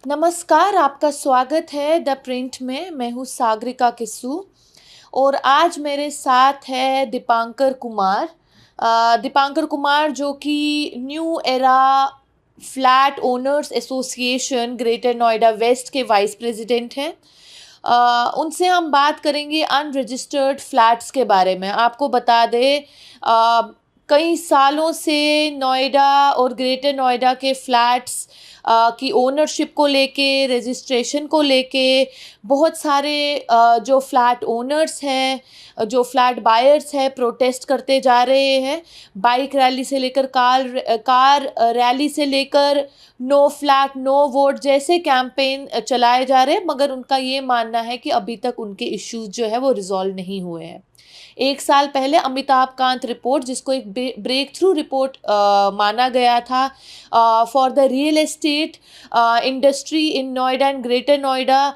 नमस्कार, आपका स्वागत है द प्रिंट में। मैं हूँ सागरिका किस्सू और आज मेरे साथ है दीपांकर कुमार। दीपांकर कुमार जो कि New Era Flat Owners Association Greater Noida West के वाइस प्रेसिडेंट हैं। उनसे हम बात करेंगे अनरजिस्टर्ड फ्लैट्स के बारे में। आपको बता दें, कई सालों से नोएडा और ग्रेटर नोएडा के फ्लैट्स की ओनरशिप को लेके, रजिस्ट्रेशन को लेके बहुत सारे जो फ्लैट ओनर्स हैं, जो फ्लैट बायर्स हैं, प्रोटेस्ट करते जा रहे हैं। बाइक रैली से लेकर कार रैली से लेकर नो फ्लैट नो वोट जैसे कैंपेन चलाए जा रहे हैं, मगर उनका ये मानना है कि अभी तक उनके इश्यूज जो है वो रिजॉल्व नहीं हुए हैं। एक साल पहले अमिताभ कांत रिपोर्ट, जिसको एक ब्रेक थ्रू रिपोर्ट माना गया था for the real estate industry in Noida and greater Noida,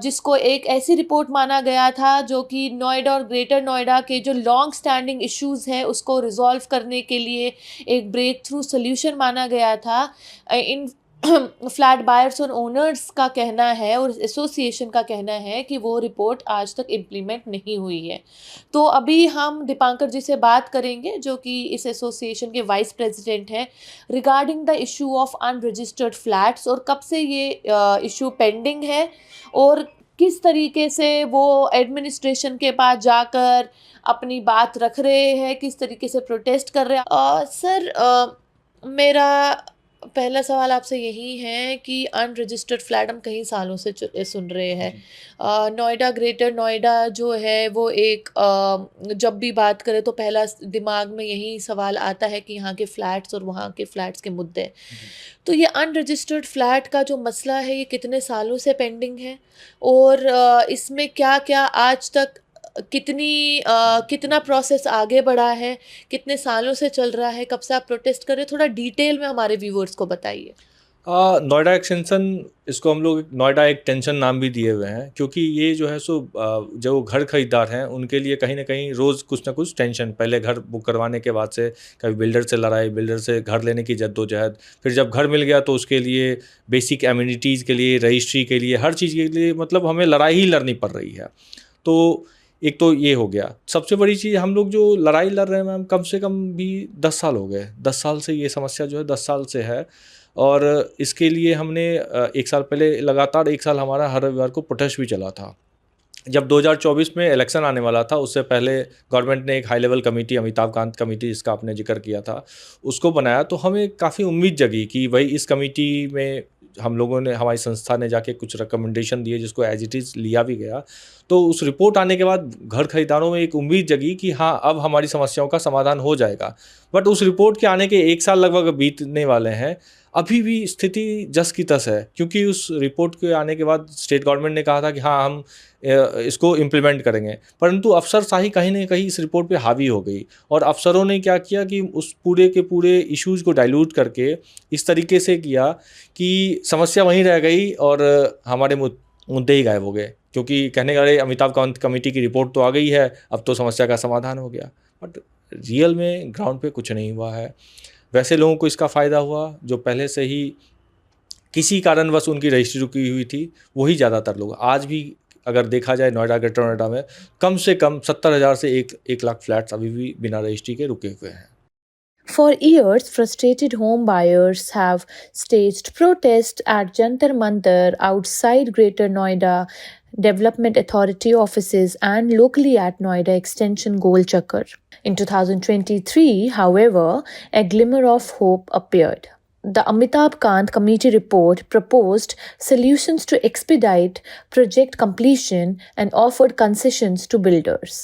जिसको एक ऐसी रिपोर्ट माना गया था जो कि नोएडा और ग्रेटर नोएडा के जो लॉन्ग स्टैंडिंग इश्यूज़ है उसको रिजॉल्व करने के लिए एक ब्रेक थ्रू सोल्यूशन माना गया था। इन फ्लैट बायर्स और ओनर्स का कहना है और एसोसिएशन का कहना है कि वो रिपोर्ट आज तक इम्प्लीमेंट नहीं हुई है। तो अभी हम दीपांकर जी से बात करेंगे जो कि इस एसोसिएशन के वाइस प्रेसिडेंट हैं, regarding the issue of unregistered flats और कब से ये इशू पेंडिंग है और किस तरीके से वो एडमिनिस्ट्रेशन के पास जाकर अपनी बात रख रहे हैं, किस तरीके से प्रोटेस्ट कर रहे हैं। सर, मेरा पहला सवाल आपसे यही है कि अनरजिस्टर्ड फ्लैट हम कई सालों से सुन रहे हैं। नोएडा ग्रेटर नोएडा जो है वो एक जब भी बात करें तो पहला दिमाग में यही सवाल आता है कि यहाँ के फ्लैट्स और वहाँ के फ्लैट्स के मुद्दे। तो ये अनरजिस्टर्ड फ्लैट का जो मसला है ये कितने सालों से पेंडिंग है और इसमें क्या क्या आज तक कितना प्रोसेस आगे बढ़ा है, कितने सालों से चल रहा है, कब से आप प्रोटेस्ट कर रहे हैं, थोड़ा डिटेल में हमारे व्यूवर्स को बताइए। नोएडा एक्सटेंशन, इसको हम लोग नोएडा एक टेंशन नाम भी दिए हुए हैं, क्योंकि ये जो है सो जो घर खरीदार हैं उनके लिए कहीं ना कहीं रोज़ कुछ ना कुछ टेंशन। पहले घर बुक करवाने के बाद से कभी बिल्डर से लड़ाई, बिल्डर से घर लेने की जद्दोजहद, फिर जब घर मिल गया तो उसके लिए बेसिक एमिनिटीज़ के लिए, रजिस्ट्री के लिए, हर चीज़ के लिए मतलब हमें लड़ाई ही लड़नी पड़ रही है। तो एक तो ये हो गया। सबसे बड़ी चीज़, हम लोग जो लड़ाई लड़ रहे हैं मैम, कम से कम भी 10 साल हो गए। 10 साल से ये समस्या जो है 10 साल से है और इसके लिए हमने एक साल पहले लगातार एक साल हमारा हर रविवार को प्रोटेस्ट भी चला था। जब 2024 में इलेक्शन आने वाला था उससे पहले गवर्नमेंट ने एक high level committee, Amitabh Kant committee जिसका आपने जिक्र किया था, उसको बनाया। तो हमें काफ़ी उम्मीद जगी कि भाई इस कमेटी में हम लोगों ने, हमारी संस्था ने जाके कुछ रिकमेंडेशन दिए जिसको एज इट इज़ लिया भी गया। तो उस रिपोर्ट आने के बाद घर खरीदारों में एक उम्मीद जगी कि हाँ अब हमारी समस्याओं का समाधान हो जाएगा। बट उस रिपोर्ट के आने के एक साल लगभग बीतने वाले हैं, अभी भी स्थिति जस की तस है। क्योंकि उस रिपोर्ट के आने के बाद स्टेट गवर्नमेंट ने कहा था कि हाँ हम इसको इम्प्लीमेंट करेंगे, परंतु अफसरशाही कहीं ना कहीं इस रिपोर्ट पे हावी हो गई और अफसरों ने क्या किया कि उस पूरे के पूरे इश्यूज़ को डाइल्यूट करके इस तरीके से किया कि समस्या वहीं रह गई और हमारे मुद्दे ही गायब हो गए। क्योंकि कहने का अरे अमिताभ कांत कमेटी की रिपोर्ट तो आ गई है, अब तो समस्या का समाधान हो गया। बट रियल में ग्राउंड पे कुछ नहीं हुआ है। वैसे लोगों को इसका फ़ायदा हुआ जो पहले से ही किसी कारणवश उनकी रजिस्ट्री रुकी हुई थी, वही ज़्यादातर लोग। आज भी अगर देखा जाए नोएडा ग्रेटर नोएडा में कम से कम 70,000 से 1 लाख फ्लैट्स अभी भी बिना रजिस्ट्री के रुके हुए हैं। For years, frustrated home buyers have staged protests at Jantar Mantar outside Greater Noida Development Authority offices and locally at Noida Extension Gol Chakkar. In 2023, however, a glimmer of hope appeared. The Amitabh Kant Committee report proposed solutions to expedite project completion and offered concessions to builders.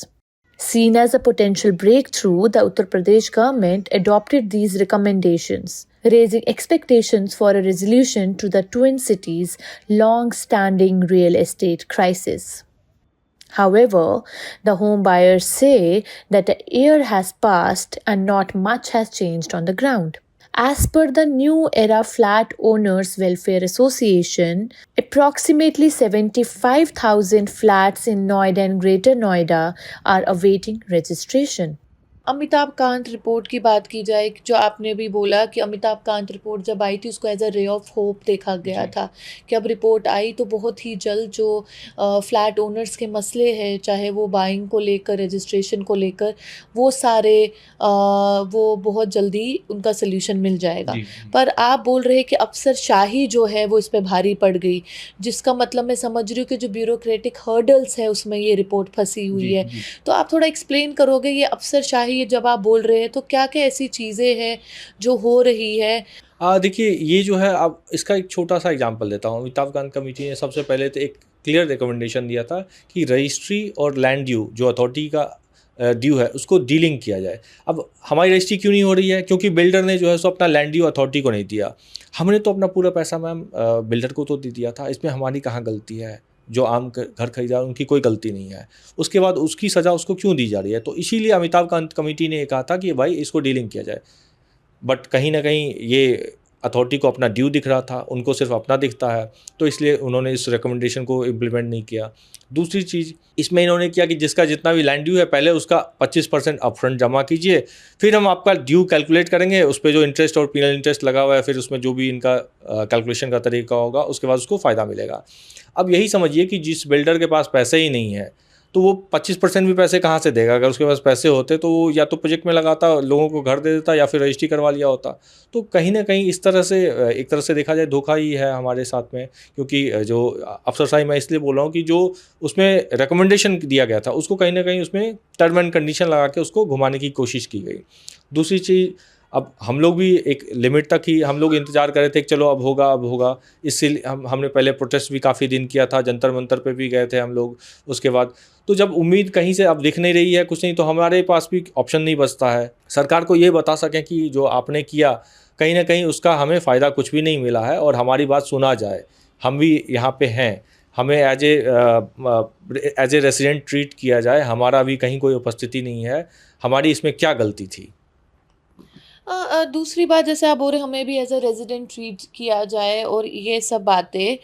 Seen as a potential breakthrough, the Uttar Pradesh government adopted these recommendations, raising expectations for a resolution to the twin cities' long-standing real estate crisis. However, the home buyers say that a year has passed and not much has changed on the ground. As per the New Era Flat Owners Welfare Association, approximately 75,000 flats in Noida and Greater Noida are awaiting registration. Amitabh Kant report की बात की जाए, जो आपने भी बोला कि Amitabh Kant report जब आई थी उसको as a ray of hope देखा गया जी। था कि अब रिपोर्ट आई तो बहुत ही जल्द जो फ्लैट ओनर्स के मसले हैं, चाहे वो बाइंग को लेकर, रजिस्ट्रेशन को लेकर, वो सारे वो बहुत जल्दी उनका सल्यूशन मिल जाएगा। जी, जी। पर आप बोल रहे हैं कि अफसरशाही जो है वो इस पे भारी पड़ गई, जिसका मतलब मैं समझ रही हूँ कि जो ब्यूरोक्रेटिक हर्डल्स है उसमें ये रिपोर्ट फंसी हुई जी, है। जी। तो आप थोड़ा एक्सप्लेन करोगे ये अफ़सरशाही जब आप बोल रहे हैं तो क्या-क्या ऐसी चीज़ें हैं जो हो रही है? देखिए ये जो है, अब इसका एक छोटा-सा एग्ज़ाम्पल देता हूँ। अमिताभ कांत कमिटी ने सबसे पहले तो एक क्लियर रिकमेंडेशन दिया था कि रजिस्ट्री और लैंड ड्यू जो अथॉरिटी का ड्यू है उसको डीलिंक किया जाए। अब हमारी रजिस्ट्री क्यों नहीं हो रही है? क्योंकि बिल्डर ने जो है सो अपना लैंड ड्यू अथॉरिटी को नहीं दिया। हमने तो अपना पूरा पैसा मैम बिल्डर को तो दे दिया था, इसमें हमारी कहाँ गलती है? जो आम क घर खरीदार उनकी कोई गलती नहीं है। उसके बाद उसकी सज़ा उसको क्यों दी जा रही है? तो इसीलिए अमिताभ कांत कमिटी ने ये कहा था कि भाई इसको डीलिंक किया जाए। बट कहीं न कहीं ये अथॉरिटी को अपना ड्यू दिख रहा था, उनको सिर्फ़ अपना दिखता है, तो इसलिए उन्होंने इस रिकमेंडेशन को इम्प्लीमेंट नहीं किया। दूसरी चीज़ इसमें इन्होंने किया कि जिसका जितना भी लैंड ड्यू है पहले उसका 25% अपफ्रंट जमा कीजिए, फिर हम आपका ड्यू कैलकुलेट करेंगे, उस पे जो इंटरेस्ट और पेनल इंटरेस्ट लगा हुआ है, फिर उसमें जो भी इनका कैलकुलेशन का तरीका होगा, उसके बाद उसको फ़ायदा मिलेगा। अब यही समझिए कि जिस बिल्डर के पास पैसे ही नहीं है, तो वो 25% भी पैसे कहाँ से देगा? अगर उसके पास पैसे होते तो वो या तो प्रोजेक्ट में लगाता, लोगों को घर दे देता या फिर रजिस्ट्री करवा लिया होता। तो कहीं न कहीं इस तरह से एक तरह से देखा जाए धोखा ही है हमारे साथ में, क्योंकि जो अफ़सरशाही मैं इसलिए बोल रहा हूँ कि जो उसमें रिकमेंडेशन दिया गया था उसको कहीं न कहीं उसमें टर्म एंड कंडीशन लगा के उसको घुमाने की कोशिश की गई। दूसरी चीज़, अब हम लोग भी एक लिमिट तक ही हम लोग इंतज़ार कर रहे थे कि चलो अब होगा, अब होगा। इसीलिए हमने पहले प्रोटेस्ट भी काफ़ी दिन किया था, जंतर-मंतर पे भी गए थे हम लोग। उसके बाद तो जब उम्मीद कहीं से अब दिख नहीं रही है, कुछ नहीं, तो हमारे पास भी ऑप्शन नहीं बचता है। सरकार को ये बता सकें कि जो आपने किया, कहीं न कहीं उसका हमें फ़ायदा कुछ भी नहीं मिला है और हमारी बात सुना जाए। हम भी यहाँ पे हैं, हमें एज़ ए रेसिडेंट ट्रीट किया जाए, हमारा भी कहीं कोई उपस्थिति नहीं है, हमारी इसमें क्या गलती थी? दूसरी बात, जैसे आप बोल रहे हैं हमें भी एज़ अ रेज़िडेंट ट्रीट किया जाए और ये सब बातें,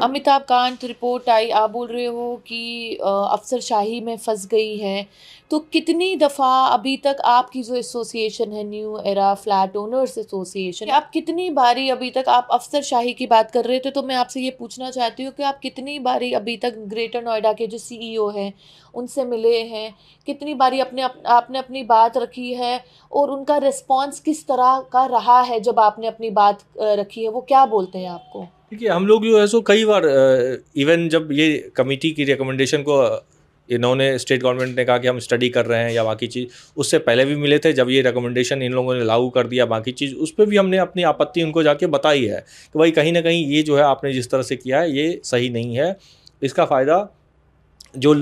अमिताभ कांत रिपोर्ट आई, आप बोल रहे हो कि अफ़सरशाही में फँस गई है। तो कितनी दफ़ा अभी तक आपकी जो एसोसिएशन है, new Era Flat Owners association, आप कितनी बारी अभी तक, आप अफ़सरशाही की बात कर रहे थे तो मैं आपसे ये पूछना चाहती हूँ कि आप कितनी बारी अभी तक ग्रेटर नोएडा के जो सीईओ हैं, उनसे मिले हैं? कितनी बारी आपने अपनी बात रखी है और उनका रिस्पॉन्स किस तरह का रहा है जब आपने अपनी बात रखी है? वो क्या बोलते हैं आपको? देखिए, हम लोग जो है सो कई बार इवन जब ये कमिटी की रिकमेंडेशन को इन्होंने स्टेट गवर्नमेंट ने कहा कि हम स्टडी कर रहे हैं या बाकी चीज़, उससे पहले भी मिले थे। जब ये रिकमेंडेशन इन लोगों ने लागू कर दिया बाकी चीज़, उस पे भी हमने अपनी आपत्ति उनको जाके बताई है कि भाई कहीं न कहीं ये जो है आपने जिस तरह से किया है ये सही नहीं है। इसका फ़ायदा जो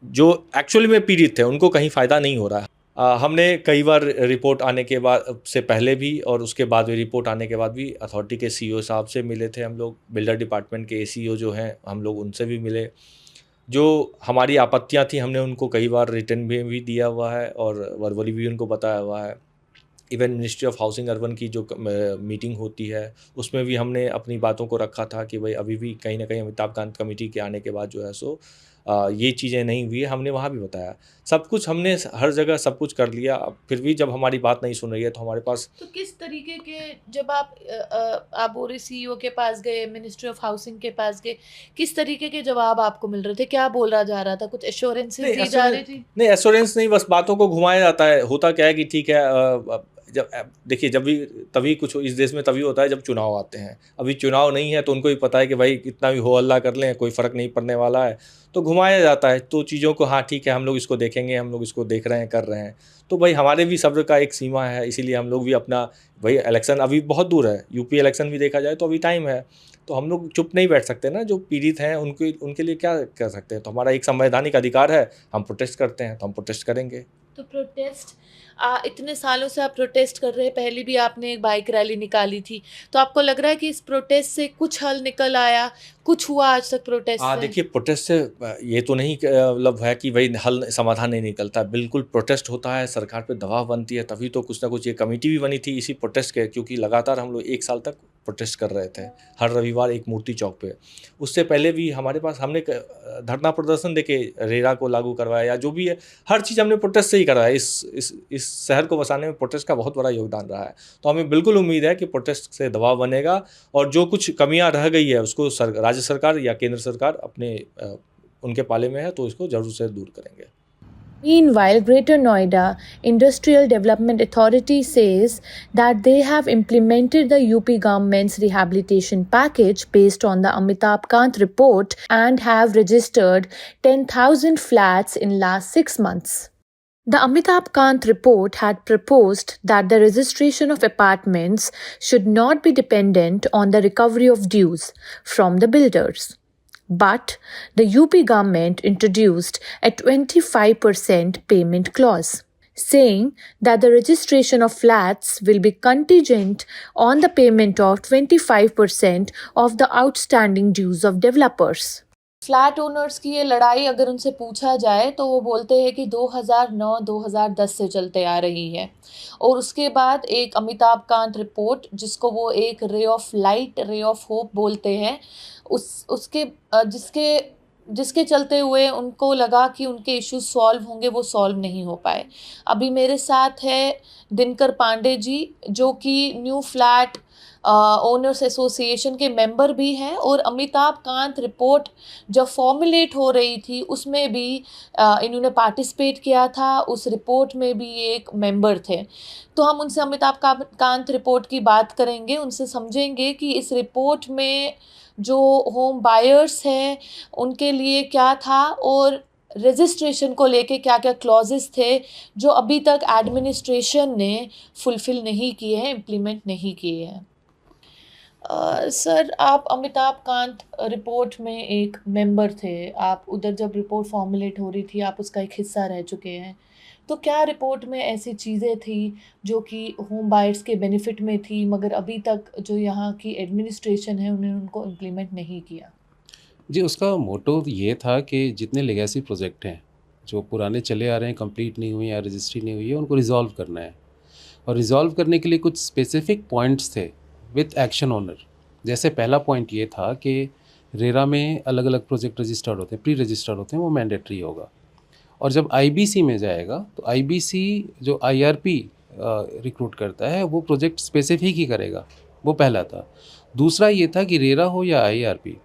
जो एक्चुअली में पीड़ित थे उनको कहीं फ़ायदा नहीं हो रहा है। हमने कई बार रिपोर्ट आने के बाद से पहले भी और उसके बाद भी, रिपोर्ट आने के बाद भी अथॉरिटी के सीईओ साहब से मिले थे हम लोग, बिल्डर डिपार्टमेंट के एसीईओ जो हैं हम लोग उनसे भी मिले। जो हमारी आपत्तियाँ थी हमने उनको कई बार रिटन में भी दिया हुआ है और वर्बली भी उनको बताया हुआ है। Even ministry of housing urban की जो मीटिंग होती है उसमें भी हमने अपनी बातों को रखा था कि भाई अभी भी कहीं न कहीं अमिताभ कांत कमेटी के आने के बाद जो है सो ये चीज़ें नहीं हुई है, हमने वहाँ भी बताया। सब कुछ हमने हर जगह सब कुछ कर लिया, अब फिर भी जब हमारी बात नहीं सुन रही है तो हमारे पास। तो किस तरीके के, जब आप बोल रहे सीईओ के पास गए, मिनिस्ट्री ऑफ हाउसिंग के पास गए, किस तरीके के जवाब आपको मिल रहे थे? क्या बोला जा रहा था? कुछ एश्योरेंसेस नहीं दी जा रही थी? नहीं, एश्योरेंस नहीं, बस बातों को घुमाया जाता है। होता क्या है कि ठीक है, देखिए जब भी तभी कुछ इस देश में तभी होता है जब चुनाव आते हैं। अभी चुनाव नहीं है तो उनको भी पता है कि भाई कितना भी हो हल्ला कर लें कोई फ़र्क नहीं पड़ने वाला है, तो घुमाया जाता है। तो चीज़ों को, हाँ ठीक है हम लोग इसको देखेंगे, हम लोग इसको देख रहे हैं, कर रहे हैं। तो भाई हमारे भी सब्र का एक सीमा है, इसीलिए हम लोग भी अपना, भाई इलेक्शन अभी बहुत दूर है, यूपी इलेक्शन भी देखा जाए तो अभी टाइम है। तो हम लोग चुप नहीं बैठ सकते ना, जो पीड़ित हैं उनके लिए क्या कर सकते हैं? तो हमारा एक संवैधानिक अधिकार है, हम प्रोटेस्ट करते हैं तो हम प्रोटेस्ट करेंगे। तो प्रोटेस्ट, इतने सालों से आप प्रोटेस्ट कर रहे हैं, पहले भी आपने एक बाइक रैली निकाली थी, तो आपको लग रहा है कि इस प्रोटेस्ट से कुछ हल निकल आया? कुछ हुआ आज तक प्रोटेस्ट से? देखिए प्रोटेस्ट से ये तो नहीं मतलब है कि भाई हल समाधान नहीं निकलता। बिल्कुल प्रोटेस्ट होता है, सरकार पे दबाव बनती है, तभी तो कुछ ना कुछ ये कमेटी भी बनी थी इसी प्रोटेस्ट के, क्योंकि लगातार हम लोग 1 साल तक प्रोटेस्ट कर रहे थे हर रविवार एक मूर्ति चौक पे। उससे पहले भी हमारे पास हमने धरना प्रदर्शन देके रेरा को लागू करवाया या जो भी है, हर चीज़ हमने प्रोटेस्ट से ही करवाया। इस शहर को बसाने में प्रोटेस्ट का बहुत बड़ा योगदान रहा है। तो हमें बिल्कुल उम्मीद है कि प्रोटेस्ट से दबाव बनेगा और जो कुछ कमियां रह गई है उसको राज्य सरकार या केंद्र सरकार अपने उनके पाले में है तो इसको जरूर से दूर करेंगे। Meanwhile, Greater Noida Industrial Development Authority says that they have implemented the UP government's rehabilitation package based on the Amitabh Kant report and have registered 10,000 flats in last 6 months. The Amitabh Kant report had proposed that the registration of apartments should not be dependent on the recovery of dues from the builders. But the UP government introduced a 25% payment clause, saying that the registration of flats will be contingent on the payment of 25% of the outstanding dues of developers. Flat owners की ये लड़ाई अगर उनसे पूछा जाए तो वो बोलते हैं कि 2009-2010 से चलते आ रही है और उसके बाद एक अमिताभ कांत रिपोर्ट जिसको वो एक ray of light, ray of hope बोलते हैं, जिसके चलते हुए उनको लगा कि उनके इश्यूज सॉल्व होंगे, वो सॉल्व नहीं हो पाए। अभी मेरे साथ है दिनकर पांडे जी जो कि न्यू फ्लैट ओनर्स एसोसिएशन के मेंबर भी हैं और अमिताभ कांत रिपोर्ट जब फॉर्मुलेट हो रही थी उसमें भी इन्होंने पार्टिसिपेट किया था, उस रिपोर्ट में भी एक मेंबर थे। तो हम उनसे अमिताभ कांत रिपोर्ट की बात करेंगे, उनसे समझेंगे कि इस रिपोर्ट में जो होम बायर्स हैं उनके लिए क्या था और रजिस्ट्रेशन को लेके क्या क्या क्लॉजेस थे जो अभी तक एडमिनिस्ट्रेशन ने फुलफ़िल नहीं किए हैं, इम्प्लीमेंट नहीं किए हैं। सर, आप अमिताभ कांत रिपोर्ट में एक मेंबर थे, आप उधर जब रिपोर्ट फॉर्मुलेट हो रही थी आप उसका एक हिस्सा रह चुके हैं, तो क्या रिपोर्ट में ऐसी चीज़ें थी जो कि होम बायर्स के बेनिफिट में थी मगर अभी तक जो यहाँ की एडमिनिस्ट्रेशन है उन्होंने उनको इम्प्लीमेंट नहीं किया? जी, उसका मोटो ये था कि जितने लेगेसी प्रोजेक्ट हैं जो पुराने चले आ रहे हैं, कंप्लीट नहीं हुए या रजिस्ट्री नहीं हुई है, उनको रिज़ॉल्व करना है। और रिज़ॉल्व करने के लिए कुछ स्पेसिफिक पॉइंट्स थे विथ एक्शन ओनर। जैसे पहला पॉइंट ये था कि रेरा में अलग अलग प्रोजेक्ट रजिस्टर्ड होते हैं, प्री रजिस्टर्ड होते हैं, वो मैंडेटरी होगा। और जब आईबीसी में जाएगा तो आईबीसी जो आईआरपी रिक्रूट करता है वो प्रोजेक्ट स्पेसिफिक ही करेगा, वो पहला था। दूसरा ये था कि रेरा हो या आईआरपी,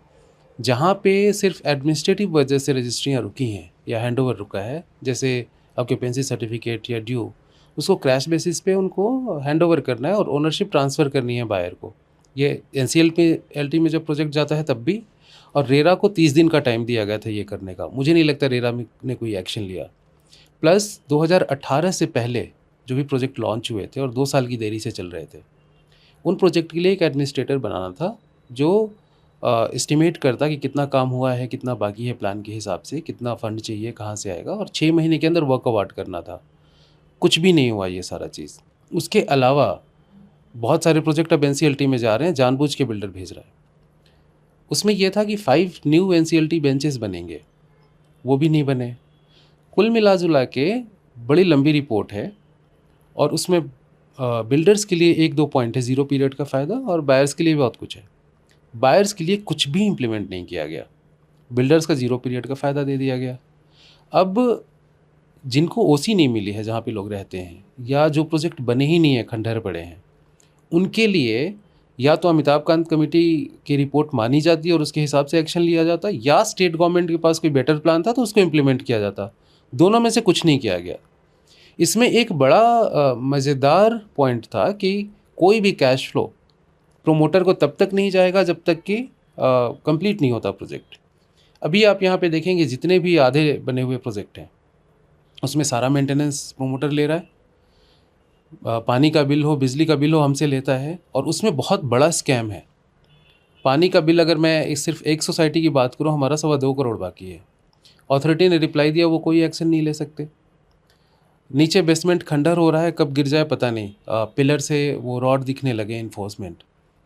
जहाँ पे सिर्फ एडमिनिस्ट्रेटिव वजह से रजिस्ट्रियाँ रुकी हैं या हैंडओवर रुका है, जैसे ऑक्यूपेंसी सर्टिफिकेट या ड्यू, उसको क्रैश बेसिस पे उनको हैंडओवर करना है और ओनरशिप ट्रांसफ़र करनी है बायर को। ये एनसीएलटी में जब प्रोजेक्ट जाता है तब भी, और रेरा को 30 दिन का टाइम दिया गया था ये करने का। मुझे नहीं लगता रेरा ने कोई एक्शन लिया। प्लस 2018 से पहले जो भी प्रोजेक्ट लॉन्च हुए थे और 2 साल की देरी से चल रहे थे, उन प्रोजेक्ट के लिए एक एडमिनिस्ट्रेटर बनाना था जो एस्टिमेट करता कि कितना काम हुआ है, कितना बाकी है प्लान के हिसाब से, कितना फ़ंड चाहिए, कहाँ से आएगा, और 6 महीने के अंदर वर्क अवार्ड करना था। कुछ भी नहीं हुआ ये सारा चीज़। उसके अलावा बहुत सारे प्रोजेक्ट अब एनसीएलटी में जा रहे हैं, जानबूझ के बिल्डर भेज रहा है। उसमें यह था कि 5 न्यू एनसीएलटी बेंचेस बनेंगे, वो भी नहीं बने। कुल मिला जुला के बड़ी लंबी रिपोर्ट है और उसमें बिल्डर्स के लिए 1-2 पॉइंट है, 0 पीरियड का फ़ायदा, और बायर्स के लिए बहुत कुछ है। बायर्स के लिए कुछ भी इम्प्लीमेंट नहीं किया गया, बिल्डर्स का 0 पीरियड का फ़ायदा दे दिया गया। अब जिनको ओसी नहीं मिली है, जहाँ पे लोग रहते हैं, या जो प्रोजेक्ट बने ही नहीं है, खंडहर पड़े हैं, उनके लिए या तो अमिताभ कांत कमेटी की रिपोर्ट मानी जाती और उसके हिसाब से एक्शन लिया जाता, या स्टेट गवर्नमेंट के पास कोई बेटर प्लान था तो उसको इम्प्लीमेंट किया जाता। दोनों में से कुछ नहीं किया गया। इसमें एक बड़ा मज़ेदार पॉइंट था कि कोई भी कैश फ्लो प्रोमोटर को तब तक नहीं जाएगा जब तक कि कंप्लीट नहीं होता प्रोजेक्ट। अभी आप यहाँ पे देखेंगे जितने भी आधे बने हुए प्रोजेक्ट हैं उसमें सारा मेंटेनेंस प्रोमोटर ले रहा है। पानी का बिल हो, बिजली का बिल हो, हमसे लेता है, और उसमें बहुत बड़ा स्कैम है। पानी का बिल अगर मैं सिर्फ एक सोसाइटी की बात करूँ, हमारा 2.25 करोड़ बाकी है। अथॉरिटी ने रिप्लाई दिया वो कोई एक्शन नहीं ले सकते। नीचे बेसमेंट खंडहर हो रहा है, कब गिर जाए पता नहीं, पिलर से वो रॉड दिखने लगे इन्फोर्समेंट।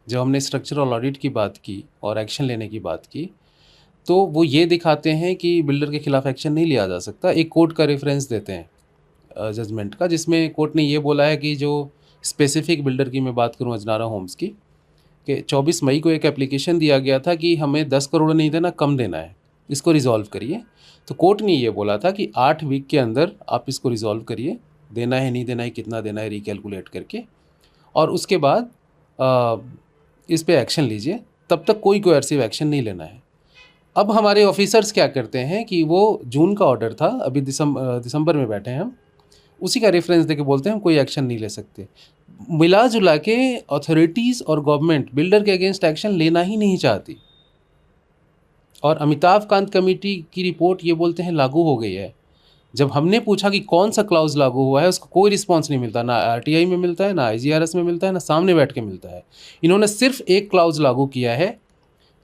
जब हमने स्ट्रक्चरल ऑडिट की बात की और एक्शन लेने की बात की तो वो ये दिखाते हैं कि बिल्डर के खिलाफ एक्शन नहीं लिया जा सकता। एक कोर्ट का रेफरेंस देते हैं जजमेंट का, जिसमें कोर्ट ने ये बोला है कि जो स्पेसिफिक बिल्डर की मैं बात करूं, अजनारा होम्स की, कि 24 मई को एक एप्लीकेशन दिया गया था कि हमें 10 करोड़ नहीं देना, कम देना है, इसको रिज़ॉल्व करिए। तो कोर्ट ने ये बोला था कि 8 वीक के अंदर आप इसको रिज़ॉल्व करिए, देना है नहीं देना है, कितना देना है रिकैलकुलेट करके, और उसके बाद इस पे एक्शन लीजिए, तब तक कोई कोएर्सिव एक्शन नहीं लेना है। अब हमारे ऑफिसर्स क्या करते हैं कि वो जून का ऑर्डर था, अभी दिसंबर में बैठे हैं हम, उसी का रेफरेंस देके बोलते हैं हम कोई एक्शन नहीं ले सकते। मिला जुला के अथॉरिटीज़ और गवर्नमेंट बिल्डर के अगेंस्ट एक्शन लेना ही नहीं चाहती, और अमिताभ कांत कमेटी की रिपोर्ट ये बोलते हैं लागू हो गई है। जब हमने पूछा कि कौन सा क्लाउज लागू हुआ है, उसको कोई रिस्पांस नहीं मिलता, ना आरटीआई में मिलता है, ना IGRS में मिलता है, ना सामने बैठ के मिलता है। इन्होंने सिर्फ एक क्लाउज लागू किया है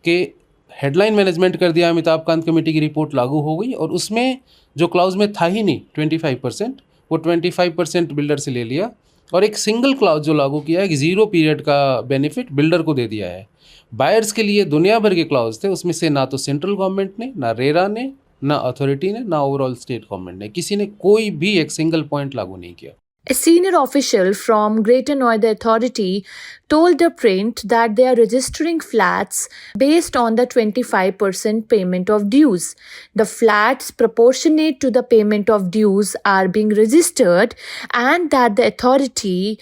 कि हेडलाइन मैनेजमेंट कर दिया, अमिताभ कांत कमेटी की रिपोर्ट लागू हो गई, और उसमें जो क्लाउज में था ही नहीं 25%, वो 25% बिल्डर से ले लिया, और एक सिंगल क्लाउज जो लागू किया है कि 0 पीरियड का बेनिफिट बिल्डर को दे दिया है। बायर्स के लिए दुनिया भर के क्लाउज थे, उसमें से ना तो सेंट्रल गवर्नमेंट ने, ना रेरा ने, ना अथॉरिटी ने, ना ओवरऑल स्टेट गवर्नमेंट ने, किसी ने कोई भी एक सिंगल पॉइंट लागू नहीं किया। A senior official from Greater Noida Authority told the print that they are registering flats based on the 25% payment of dues. The flats proportionate to the payment of dues are being registered, and that the authority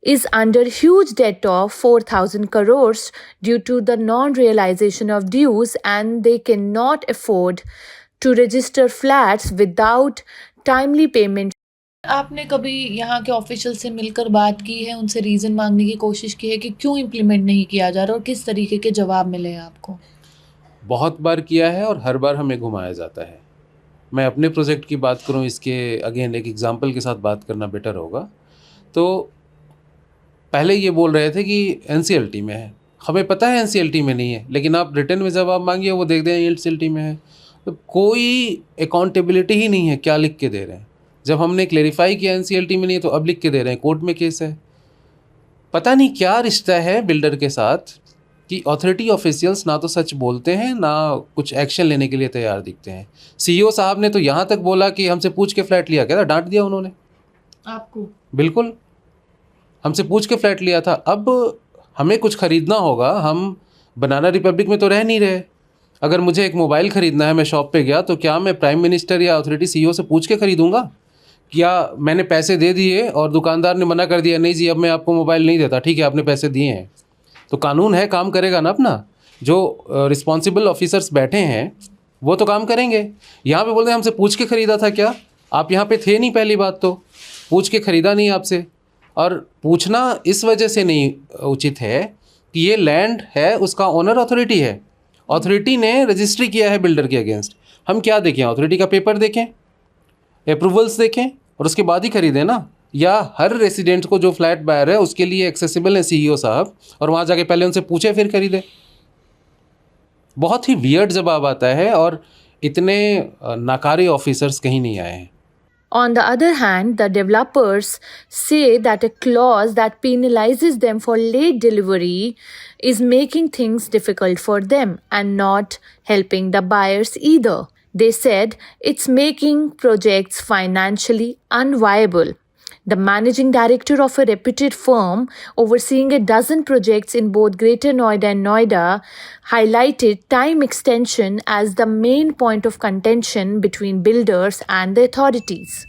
is under huge debt of 4,000 crores due to the non-realization of dues, and they cannot afford to register flats without timely payment. आपने कभी यहाँ के official से मिलकर बात की है, उनसे रीज़न मांगने की कोशिश की है कि क्यों इम्प्लीमेंट नहीं किया जा रहा, और किस तरीके के जवाब मिले हैं आपको? बहुत बार किया है और हर बार हमें घुमाया जाता है। मैं अपने प्रोजेक्ट की बात करूं, इसके अगेन एक एग्जांपल के साथ बात करना बेटर होगा। तो पहले ये बोल रहे थे कि NCLT में है, हमें पता है NCLT में नहीं है, लेकिन आप रिटर्न में जवाब मांगिए वो देख दें NCLT में है। तो कोई अकाउंटेबिलिटी ही नहीं है, क्या लिख के दे रहे हैं। जब हमने क्लेरिफाई किया NCLT में नहीं है, तो अब लिख के दे रहे हैं कोर्ट में केस है। पता नहीं क्या रिश्ता है बिल्डर के साथ कि अथॉरिटी ऑफिशियल्स ना तो सच बोलते हैं, ना कुछ एक्शन लेने के लिए तैयार दिखते हैं। CEO साहब ने तो यहाँ तक बोला कि हमसे पूछ के फ्लैट लिया, क्या था, डांट दिया उन्होंने आपको? बिल्कुल, हमसे पूछ के फ्लैट लिया था। अब हमें कुछ ख़रीदना होगा, हम बनाना रिपब्लिक में तो रह नहीं रहे। अगर मुझे एक मोबाइल ख़रीदना है, मैं शॉप पे गया, तो क्या मैं प्राइम मिनिस्टर या अथॉरिटी CEO से पूछ के ख़रीदूँगा? क्या मैंने पैसे दे दिए और दुकानदार ने मना कर दिया, नहीं जी अब मैं आपको मोबाइल नहीं देता, ठीक है आपने पैसे दिए हैं, तो कानून है, काम करेगा ना अपना। जो रिस्पॉन्सिबल ऑफिसर्स बैठे हैं वो तो काम करेंगे। यहाँ पे बोलते हैं हमसे पूछ के ख़रीदा था, क्या आप यहाँ पे थे नहीं? पहली बात तो पूछ के ख़रीदा नहीं आपसे, और पूछना इस वजह से नहीं उचित है कि ये लैंड है, उसका ओनर अथॉरिटी है, अथॉरिटी ने रजिस्ट्री किया है बिल्डर के अगेंस्ट। हम क्या देखें? अथॉरिटी का पेपर देखें, अप्रूवल्स देखें, और उसके बाद ही खरीदें ना। या हर रेसिडेंट को जो फ्लैट बायर है उसके लिए एक्सेसिबल है CEO साहब, और वहाँ जाके पहले उनसे पूछे फिर खरीदें। बहुत ही वियर्ड जवाब आता है, और इतने नाकारी ऑफिसर्स कहीं नहीं आए हैं। On the other hand, the developers say that a clause that penalizes them for late delivery is making things difficult for them and not helping the buyers either. They said it's making projects financially unviable. The managing director of a reputed firm overseeing a dozen projects in both Greater Noida and Noida highlighted time extension as the main point of contention between builders and the authorities.